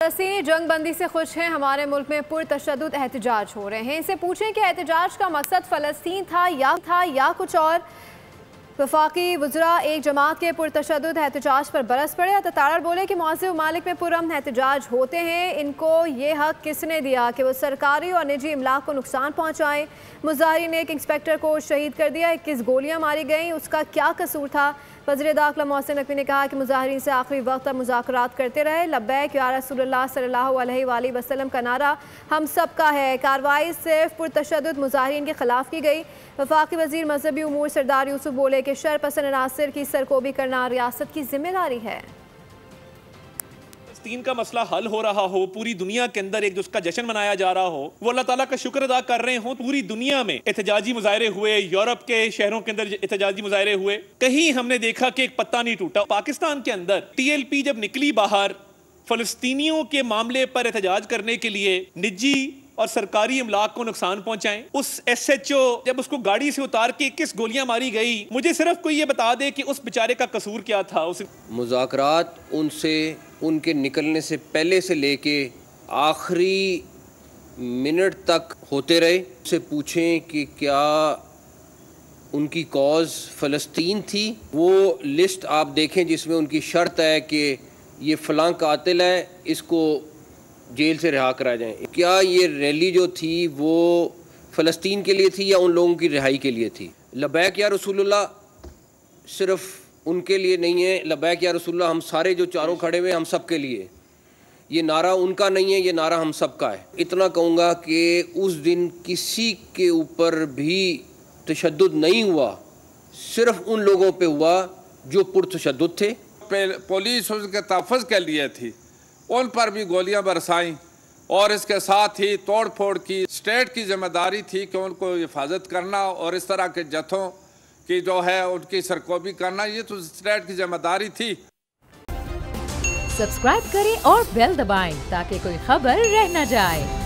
फ़लस्तीनी जंग बंदी से खुश हैं। हमारे मुल्क में पुरतशद्दुद एहतजाज हो रहे हैं। इनसे पूछें कि एहतजाज का मकसद फ़लस्तीन था या कुछ और। वफाकी वज़रा एक जमात के पुरतशद्दुद एहतजाज पर बरस पड़े। अतातारर बोले कि मुआज़िब ममालिक में पुरअमन एहतजाज होते हैं। इनको ये हक किसने दिया कि वो सरकारी और निजी इमलाक को नुकसान पहुँचाएँ। मुजाहिरीन ने एक इंस्पेक्टर को शहीद कर दिया, 21 गोलियाँ मारी गईं, उसका क्या कसूर था। वज़ीर दाखिला मोहसिन नकवी ने कहा कि मुजाहिरीन से आखिरी वक्त तक मुज़ाकरात करते रहे। लब्बैक या रसूलुल्लाह सल्लल्लाहु अलैहि वसल्लम का नारा हम सब का है। कार्रवाई सिर्फ पुरतशद्दुद मुजाहिरीन के खिलाफ की गई। वफाकी वज़ीर मजहबी उमूर सरदार यूसुफ बोले कि शर पसंद अनासर की सरकोबी करना रियासत की जिम्मेदारी है। फ़लस्तीन का मसला हल हो रहा हो, पूरी दुनिया के अंदर एक उसका जश्न मनाया जा रहा हो, वो अल्लाह ताला का शुक्र अदा कर रहे हो। पूरी दुनिया में एहतजाजी मुजाहरे हुए, यूरोप के शहरों के अंदर एहतजाजी मुजाहरे हुए, कहीं हमने देखा कि एक पत्ता नहीं टूटा। पाकिस्तान के अंदर TLP जब निकली बाहर फ़लस्तीनियों के मामले पर एहतजाज करने के लिए, निजी और सरकारी इमलाक को नुकसान पहुंचाएं, उस SHO जब उसको गाड़ी से उतार के 21 गोलियां मारी गई, मुझे सिर्फ कोई ये बता दे कि उस बेचारे का कसूर क्या था। उस मुज़ाकरात उनसे उनके निकलने से पहले से लेके आखिरी मिनट तक होते रहे। उनसे पूछें कि क्या उनकी कॉज फ़लस्तीन थी। वो लिस्ट आप देखें जिसमें उनकी शर्त है कि ये फ़लाँ कातिल है, इसको जेल से रिहा कराया जाए। क्या ये रैली जो थी वो फ़लस्तीन के लिए थी या उन लोगों की रिहाई के लिए थी। लबैक या रसूलुल्लाह सिर्फ उनके लिए नहीं है, लबैक या रसूलुल्लाह हम सारे जो चारों खड़े हुए हम सब के लिए। ये नारा उनका नहीं है, ये नारा हम सब का है। इतना कहूँगा कि उस दिन किसी के ऊपर भी तशद्दुद नहीं हुआ, सिर्फ उन लोगों पे हुआ जो पुरतशद्दुद थे। पुलिस उसके तहफ़्फ़ुज़ के लिए थी, उन पर भी गोलियां बरसाईं और इसके साथ ही तोड़ फोड़ की। स्टेट की जिम्मेदारी थी कि उनको हिफाजत करना और इस तरह के जत्थों की जो है उनकी सरकोबी करना, ये तो स्टेट की जिम्मेदारी थी। सब्सक्राइब करें और बेल दबाएं ताकि कोई खबर रह न जाए।